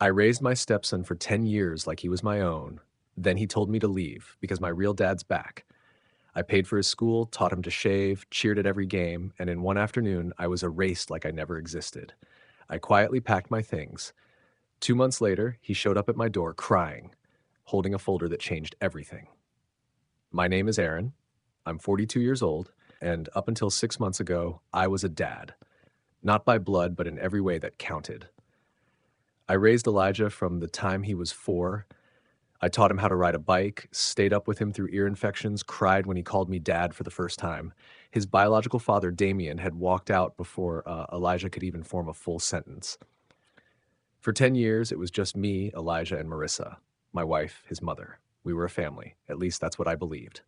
I raised my stepson for 10 years like he was my own. Then he told me to leave because my real dad's back. I paid for his school, taught him to shave, cheered at every game, and in one afternoon, I was erased like I never existed. I quietly packed my things. 2 months later, he showed up at my door crying, holding a folder that changed everything. My name is Aaron. I'm 42 years old, and up until 6 months ago, I was a dad. Not by blood, but in every way that counted. I raised Elijah from the time he was 4. I taught him how to ride a bike, stayed up with him through ear infections, cried when he called me dad for the first time. His biological father, Damien, had walked out before Elijah could even form a full sentence. For 10 years, it was just me, Elijah, and Marissa, my wife, his mother. We were a family. At least that's what I believed.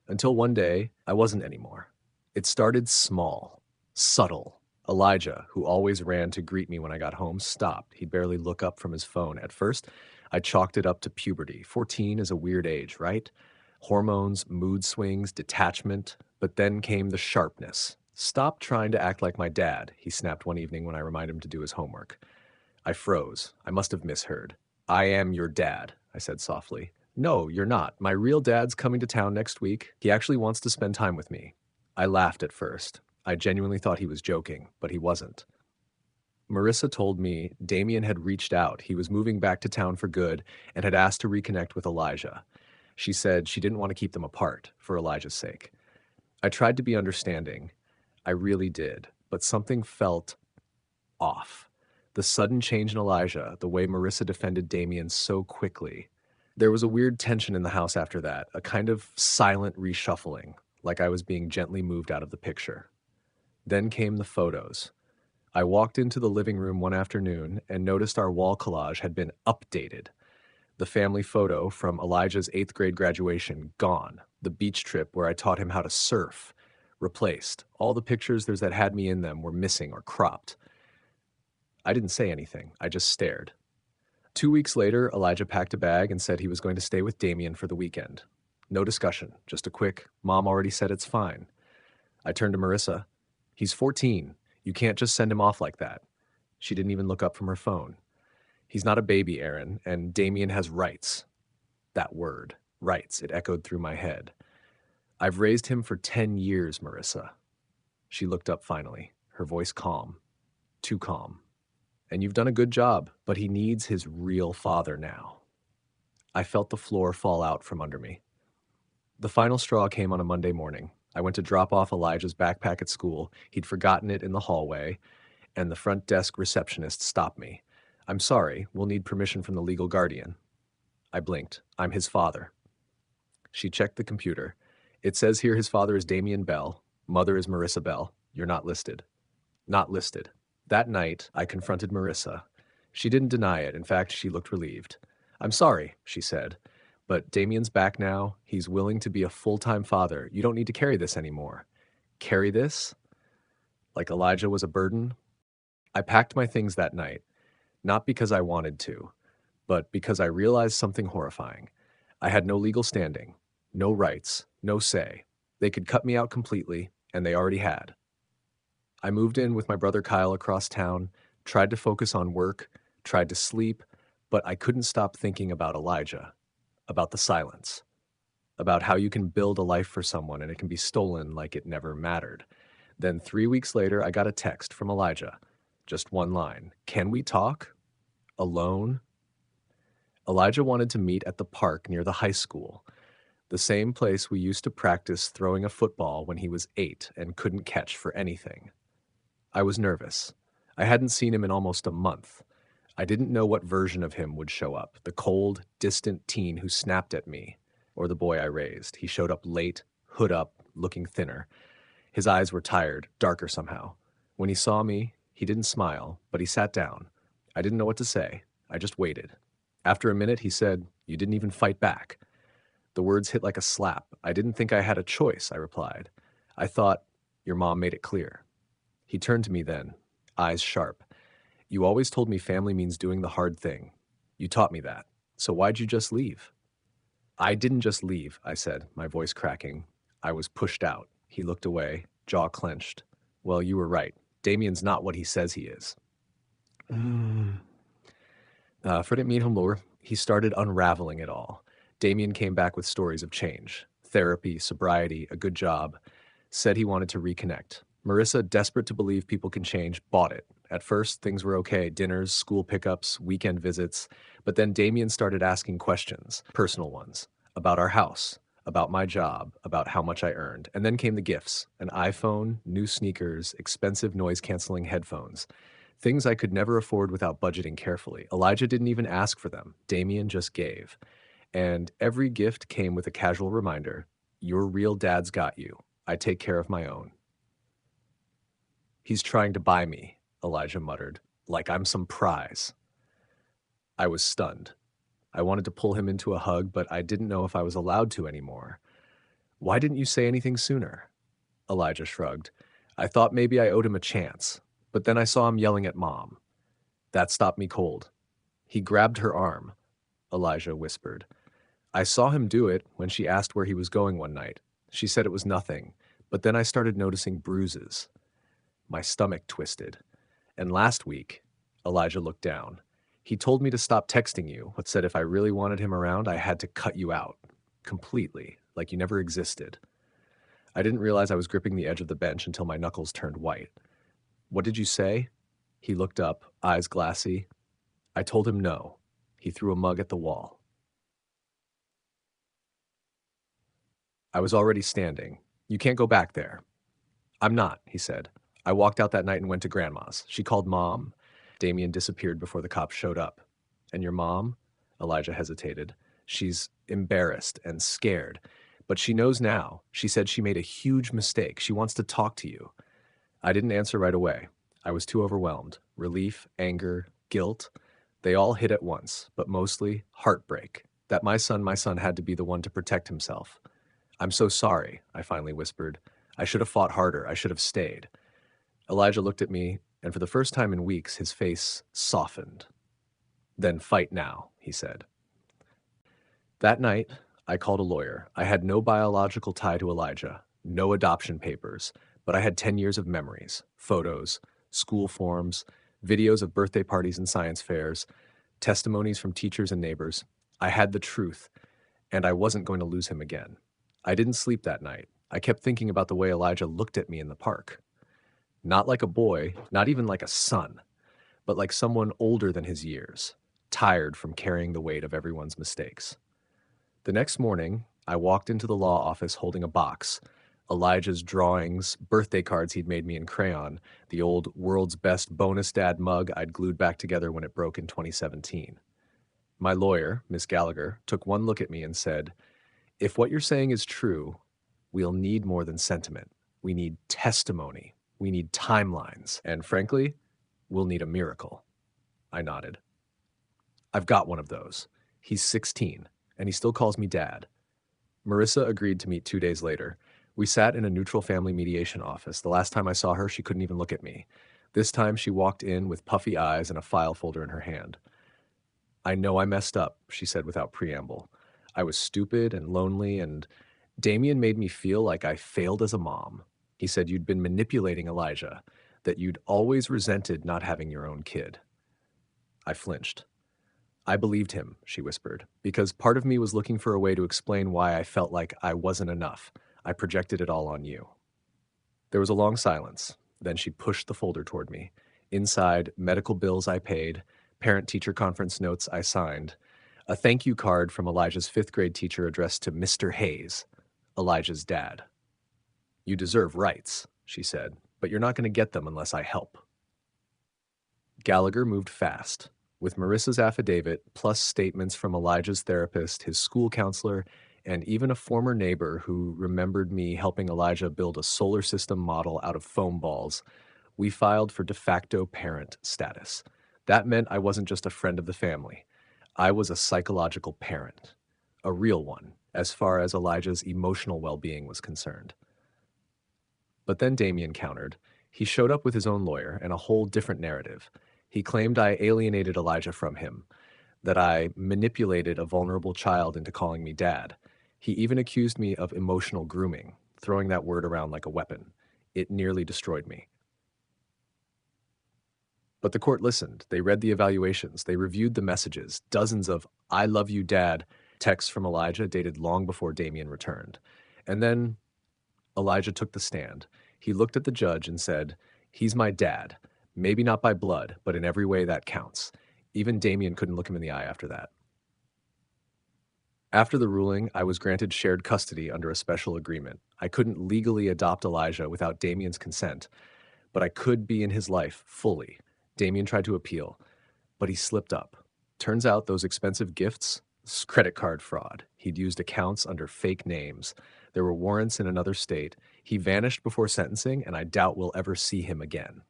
Until one day, I wasn't anymore. It started small, subtle. Elijah, who always ran to greet me when I got home, stopped. He'd barely look up from his phone. At first, I chalked it up to puberty. 14 is a weird age, right? Hormones, mood swings, detachment. But then came the sharpness. "Stop trying to act like my dad," he snapped one evening when I reminded him to do his homework. I froze. I must have misheard. "I am your dad," I said softly. "No, you're not. My real dad's coming to town next week. He actually wants to spend time with me." I laughed at first. I genuinely thought he was joking, but he wasn't. Marissa told me Damien had reached out. He was moving back to town for good and had asked to reconnect with Elijah. She said she didn't want to keep them apart for Elijah's sake. I tried to be understanding. I really did, but something felt off. The sudden change in Elijah, the way Marissa defended Damien so quickly. There was a weird tension in the house after that, a kind of silent reshuffling, like I was being gently moved out of the picture. Then came the photos. I walked into the living room one afternoon and noticed our wall collage had been updated. The family photo from Elijah's 8th grade graduation, gone. The beach trip where I taught him how to surf, replaced. All the pictures that had me in them were missing or cropped. I didn't say anything. I just stared. 2 weeks later, Elijah packed a bag and said he was going to stay with Damien for the weekend. No discussion, just a quick, "Mom already said it's fine." I turned to Marissa. "He's 14. You can't just send him off like that." She didn't even look up from her phone. "He's not a baby, Aaron, and Damien has rights." That word, rights, it echoed through my head. "I've raised him for 10 years, Marissa." She looked up finally, her voice calm, too calm. "And you've done a good job, but he needs his real father now." I felt the floor fall out from under me. The final straw came on a Monday morning. I went to drop off Elijah's backpack at school. He'd forgotten it in the hallway, and the front desk receptionist stopped me. "I'm sorry, we'll need permission from the legal guardian." I blinked. "I'm his father." She checked the computer. "It says here his father is Damien Bell, mother is Marissa Bell. You're not listed." Not listed. That night, I confronted Marissa. She didn't deny it. In fact, she looked relieved. "I'm sorry," she said, "but Damien's back now. He's willing to be a full-time father. You don't need to carry this anymore." Carry this? Like Elijah was a burden? I packed my things that night, not because I wanted to, but because I realized something horrifying. I had no legal standing, no rights, no say. They could cut me out completely, and they already had. I moved in with my brother Kyle across town, tried to focus on work, tried to sleep, but I couldn't stop thinking about Elijah, about the silence, about how you can build a life for someone and it can be stolen like it never mattered. Then 3 weeks later, I got a text from Elijah. Just one line. "Can we talk? Alone?" Elijah wanted to meet at the park near the high school, the same place we used to practice throwing a football when he was 8 and couldn't catch for anything. I was nervous. I hadn't seen him in almost a month. I didn't know what version of him would show up, the cold, distant teen who snapped at me, or the boy I raised. He showed up late, hood up, looking thinner. His eyes were tired, darker somehow. When he saw me, he didn't smile, but he sat down. I didn't know what to say. I just waited. After a minute, he said, "You didn't even fight back." The words hit like a slap. "I didn't think I had a choice," I replied. "I thought your mom made it clear." He turned to me then, eyes sharp. "You always told me family means doing the hard thing. You taught me that. So why'd you just leave?" "I didn't just leave," I said, my voice cracking. "I was pushed out." He looked away, jaw clenched. "Well, you were right. Damien's not what he says he is." For det min humor, he started unraveling it all. Damien came back with stories of change, therapy, sobriety, a good job, said he wanted to reconnect. Marissa, desperate to believe people can change, bought it. At first, things were okay, dinners, school pickups, weekend visits, but then Damien started asking questions, personal ones, about our house, about my job, about how much I earned. And then came the gifts, an iPhone, new sneakers, expensive noise-canceling headphones. Things I could never afford without budgeting carefully. Elijah didn't even ask for them. Damien just gave. And every gift came with a casual reminder, your real dad's got you. I take care of my own. He's trying to buy me, Elijah muttered, like I'm some prize. I was stunned. I wanted to pull him into a hug, but I didn't know if I was allowed to anymore. Why didn't you say anything sooner? Elijah shrugged. I thought maybe I owed him a chance, but then I saw him yelling at Mom. That stopped me cold. He grabbed her arm, Elijah whispered. I saw him do it when she asked where he was going one night. She said it was nothing, but then I started noticing bruises. My stomach twisted. And last week, Elijah looked down. He told me to stop texting you, but said if I really wanted him around, I had to cut you out. Completely, like you never existed. I didn't realize I was gripping the edge of the bench until my knuckles turned white. What did you say? He looked up, eyes glassy. I told him no. He threw a mug at the wall. I was already standing. You can't go back there. I'm not, he said. I walked out that night and went to Grandma's. She called Mom. Damien disappeared before the cops showed up. And your mom? Elijah hesitated. She's embarrassed and scared. But she knows now. She said she made a huge mistake. She wants to talk to you. I didn't answer right away. I was too overwhelmed. Relief, anger, guilt. They all hit at once, but mostly heartbreak. That my son had to be the one to protect himself. I'm so sorry, I finally whispered. I should have fought harder. I should have stayed. Elijah looked at me, and for the first time in weeks, his face softened. Then fight now, he said. That night, I called a lawyer. I had no biological tie to Elijah, no adoption papers, but I had 10 years of memories, photos, school forms, videos of birthday parties and science fairs, testimonies from teachers and neighbors. I had the truth, and I wasn't going to lose him again. I didn't sleep that night. I kept thinking about the way Elijah looked at me in the park. Not like a boy, not even like a son, but like someone older than his years, tired from carrying the weight of everyone's mistakes. The next morning, I walked into the law office holding a box, Elijah's drawings, birthday cards he'd made me in crayon, the old world's best bonus dad mug I'd glued back together when it broke in 2017. My lawyer, Miss Gallagher, took one look at me and said, if what you're saying is true, we'll need more than sentiment. We need testimony. We need timelines. And frankly, we'll need a miracle. I nodded. I've got one of those. He's 16, and he still calls me dad. Marissa agreed to meet 2 days later. We sat in a neutral family mediation office. The last time I saw her, she couldn't even look at me. This time, she walked in with puffy eyes and a file folder in her hand. I know I messed up, she said without preamble. I was stupid and lonely, and Damien made me feel like I failed as a mom. He said you'd been manipulating Elijah, that you'd always resented not having your own kid. I flinched. I believed him, she whispered, because part of me was looking for a way to explain why I felt like I wasn't enough. I projected it all on you. There was a long silence. Then she pushed the folder toward me. Inside, medical bills I paid, parent-teacher conference notes I signed, a thank you card from Elijah's 5th grade teacher addressed to Mr. Hayes, Elijah's dad. You deserve rights, she said, but you're not going to get them unless I help. Gallagher moved fast. With Marissa's affidavit, plus statements from Elijah's therapist, his school counselor, and even a former neighbor who remembered me helping Elijah build a solar system model out of foam balls, we filed for de facto parent status. That meant I wasn't just a friend of the family. I was a psychological parent, a real one, as far as Elijah's emotional well-being was concerned. But then Damien countered. He showed up with his own lawyer and a whole different narrative. He claimed I alienated Elijah from him, that I manipulated a vulnerable child into calling me dad. He even accused me of emotional grooming, throwing that word around like a weapon. It nearly destroyed me. But the court listened. They read the evaluations. They reviewed the messages, dozens of "I love you, Dad" texts from Elijah dated long before Damien returned. And then Elijah took the stand. He looked at the judge and said, "He's my dad. Maybe not by blood, but in every way that counts." Even Damien couldn't look him in the eye after that. After the ruling, I was granted shared custody under a special agreement. I couldn't legally adopt Elijah without Damien's consent, but I could be in his life fully. Damien tried to appeal, but he slipped up. Turns out those expensive gifts, credit card fraud. He'd used accounts under fake names. There were warrants in another state. He vanished before sentencing, and I doubt we'll ever see him again.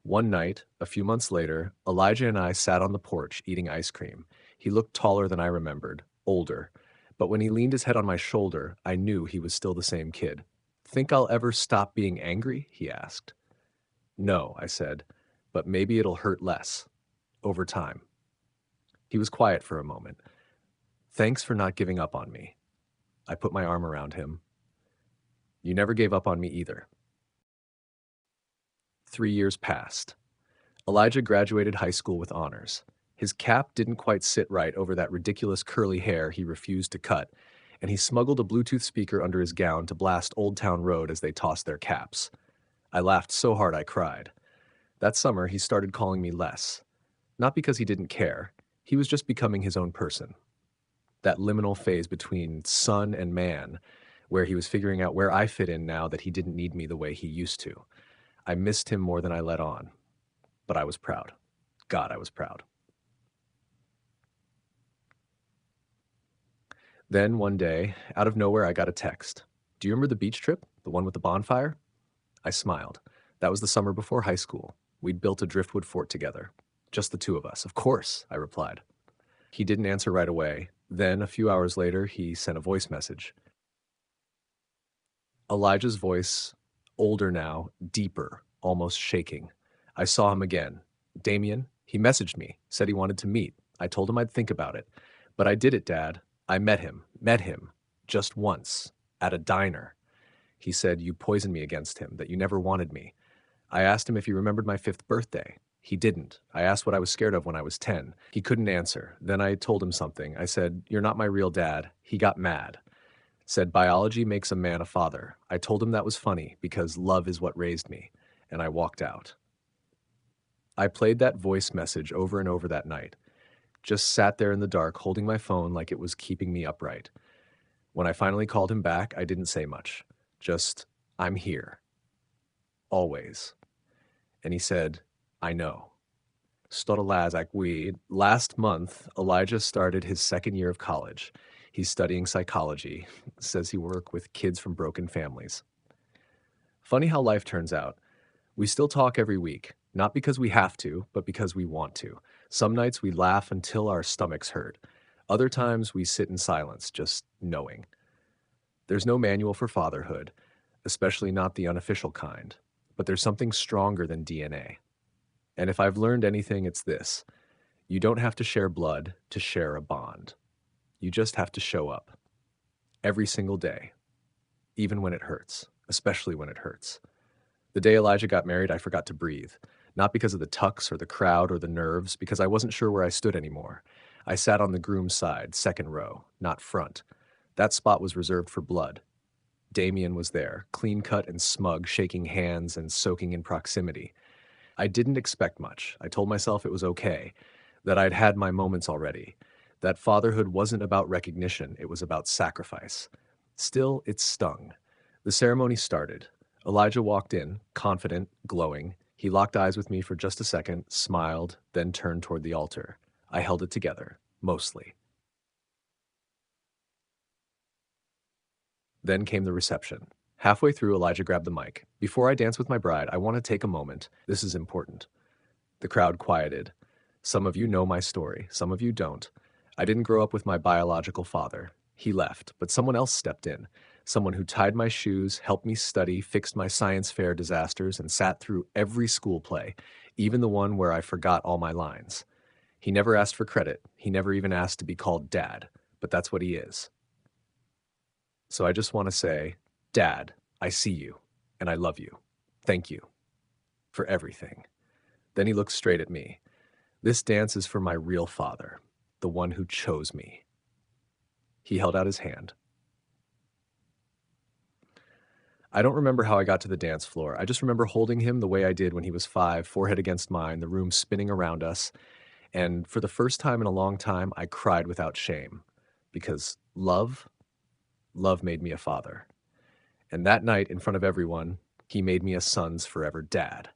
One night, a few months later, Elijah and I sat on the porch eating ice cream. He looked taller than I remembered, older. But when he leaned his head on my shoulder, I knew he was still the same kid. "Think I'll ever stop being angry?" he asked. "No," I said, "but maybe it'll hurt less. Over time." He was quiet for a moment. "Thanks for not giving up on me." I put my arm around him. "You never gave up on me either." 3 years passed. Elijah graduated high school with honors. His cap didn't quite sit right over that ridiculous curly hair he refused to cut, and he smuggled a Bluetooth speaker under his gown to blast Old Town Road as they tossed their caps. I laughed so hard I cried. That summer, he started calling me less. Not because he didn't care. He was just becoming his own person. That liminal phase between son and man, where he was figuring out where I fit in now that he didn't need me the way he used to. I missed him more than I let on. But I was proud. God, I was proud. Then, one day, out of nowhere, I got a text. "Do you remember the beach trip? The one with the bonfire?" I smiled. That was the summer before high school. We'd built a driftwood fort together. Just the two of us. "Of course," I replied. He didn't answer right away. Then, a few hours later, he sent a voice message. Elijah's voice, older now, deeper, almost shaking. I saw him again. "Damien, he messaged me, said he wanted to meet. I told him I'd think about it. But I did it, Dad. I met him, just once, at a diner. He said you poisoned me against him, that you never wanted me. I asked him if he remembered my 5th birthday. He didn't. I asked what I was scared of when I was 10. He couldn't answer. Then I told him something. I said, 'You're not my real dad.' He got mad. Said biology makes a man a father. I told him that was funny because love is what raised me. And I walked out." I played that voice message over and over that night. Just sat there in the dark holding my phone like it was keeping me upright. When I finally called him back, I didn't say much. Just, "I'm here. Always." And he said, "I know." Last month, Elijah started his 2nd year of college. He's studying psychology. Says he works with kids from broken families. Funny how life turns out. We still talk every week, not because we have to, but because we want to. Some nights we laugh until our stomachs hurt. Other times we sit in silence, just knowing. There's no manual for fatherhood, especially not the unofficial kind, but there's something stronger than DNA. And if I've learned anything, it's this. You don't have to share blood to share a bond. You just have to show up. Every single day. Even when it hurts. Especially when it hurts. The day Elijah got married, I forgot to breathe. Not because of the tux or the crowd or the nerves, because I wasn't sure where I stood anymore. I sat on the groom's side, 2nd row, not front. That spot was reserved for blood. Damien was there, clean-cut and smug, shaking hands and soaking in proximity. I didn't expect much. I told myself it was okay, that I'd had my moments already, that fatherhood wasn't about recognition, it was about sacrifice. Still, it stung. The ceremony started. Elijah walked in, confident, glowing. He locked eyes with me for just a second, smiled, then turned toward the altar. I held it together, mostly. Then came the reception. Halfway through, Elijah grabbed the mic. "Before I dance with my bride, I want to take a moment. This is important." The crowd quieted. Some of you know my story, some of you don't. I didn't grow up with my biological father. He left, but someone else stepped in. Someone who tied my shoes, helped me study, fixed my science fair disasters, and sat through every school play, even the one where I forgot all my lines. He never asked for credit. He never even asked to be called Dad, but that's what he is. So I just want to say, Dad, I see you, and I love you. Thank you for everything. Then he looked straight at me. This dance is for my real father, the one who chose me. He held out his hand. I don't remember how I got to the dance floor. I just remember holding him the way I did when he was 5, forehead against mine, the room spinning around us. And for the first time in a long time, I cried without shame because love made me a father. And that night, in front of everyone, he made me a son's forever dad.